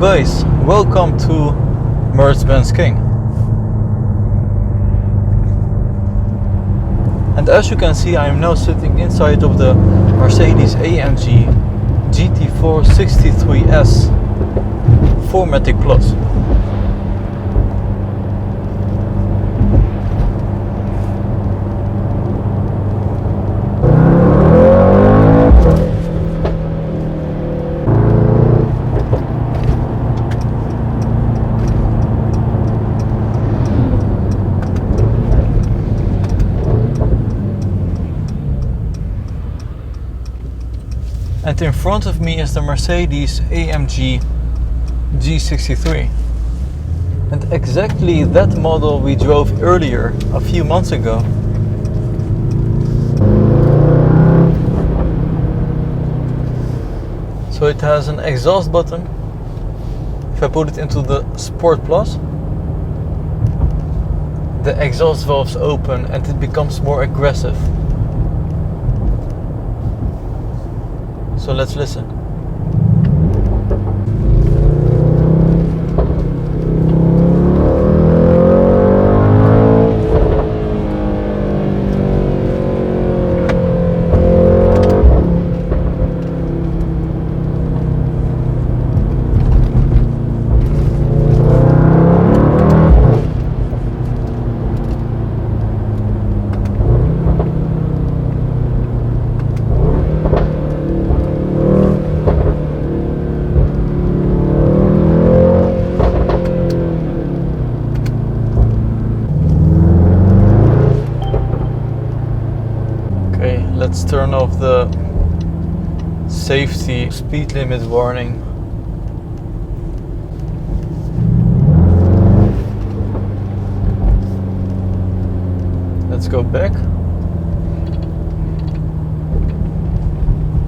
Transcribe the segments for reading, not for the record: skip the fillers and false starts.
guys, welcome to MercBenzKing. And as you can see, I am now sitting inside of the Mercedes AMG GT4 63S 4MATIC Plus. And in front of me is the Mercedes AMG G63. And exactly that model we drove earlier, a few months ago. So it has an exhaust button. If I put it into the Sport Plus, the exhaust valves open and it becomes more aggressive. So let's listen. Let's turn off the safety speed limit warning. Let's go back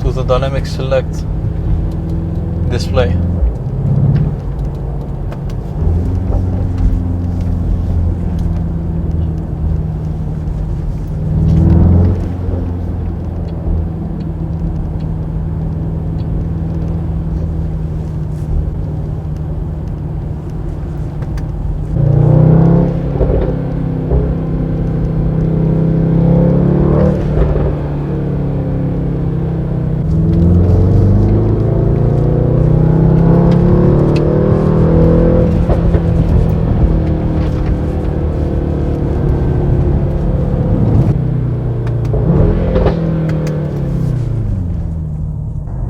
to the dynamic select display.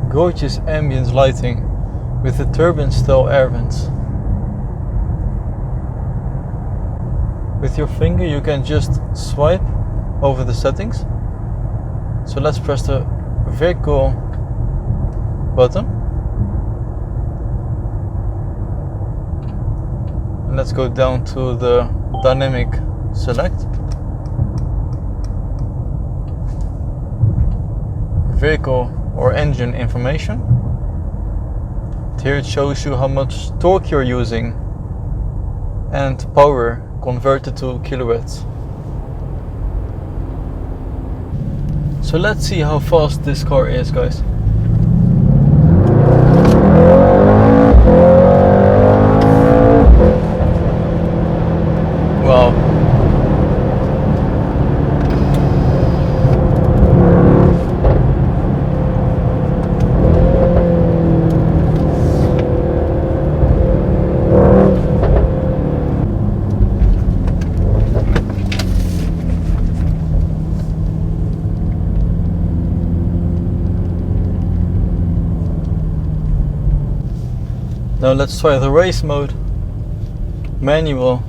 Gorgeous ambient lighting with the turbine style air vents. With your finger you can just swipe over the settings. So let's press the vehicle button and let's go down to the dynamic select. Vehicle or engine information. Here it shows you how much torque you're using and power converted to kilowatts. So let's see how fast this car is, guys. Wow. Now let's try the race mode, manual.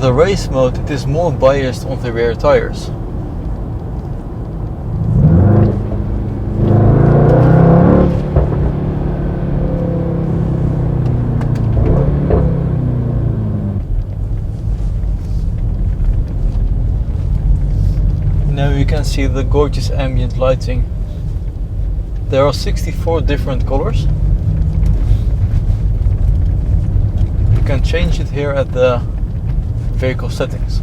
With the race mode, it is more biased on the rear tires. Now you can see the gorgeous ambient lighting. There are 64 different colors. You can change it here at the vehicle settings.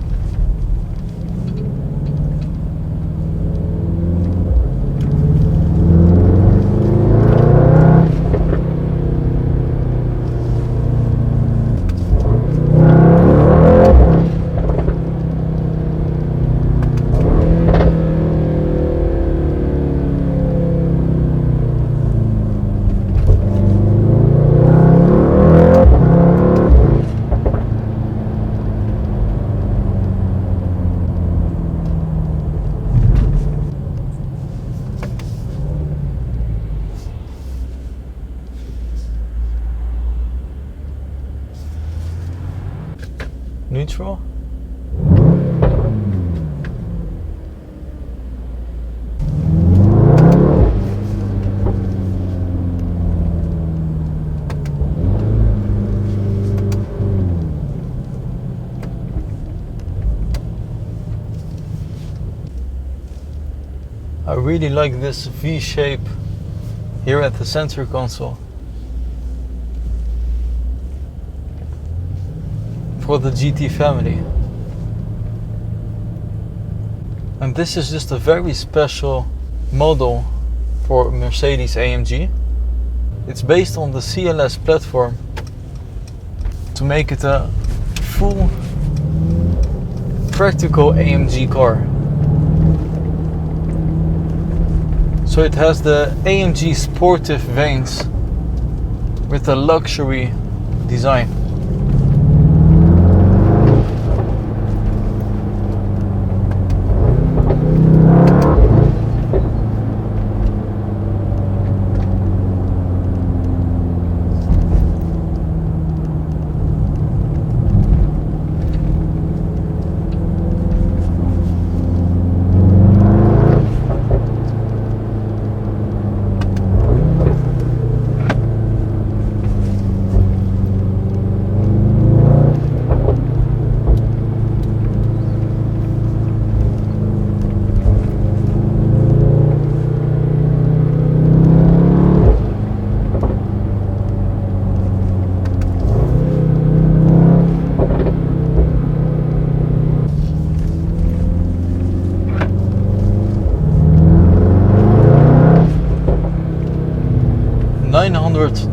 Neutral. I really like this V shape here at the center console. For the GT family. And this is just a very special model for Mercedes AMG. It's based on the CLS platform to make it a full practical AMG car. So it has the AMG sportive veins with a luxury design.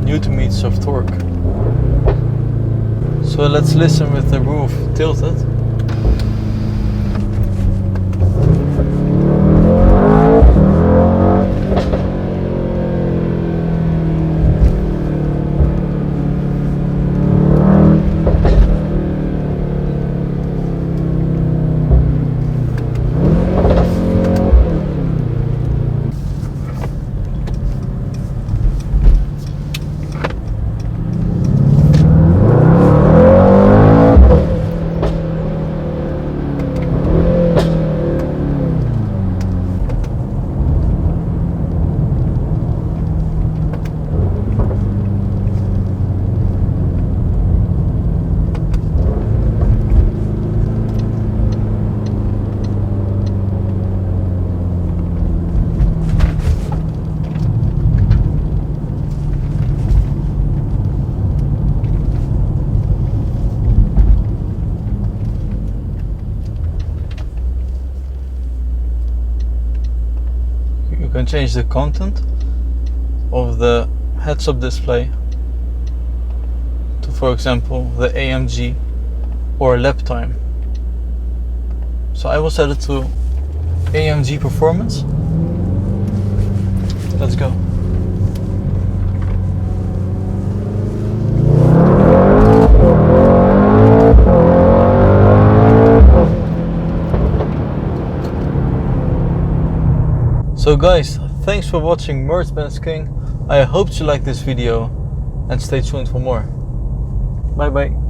Newton meters of torque. So let's listen with the roof tilted. You can change the content of the heads-up display to, for example, the AMG or lap time. So I will set it to AMG performance. Let's go. So guys, thanks for watching MercBenzKing. I hope you liked this video and stay tuned for more. Bye bye.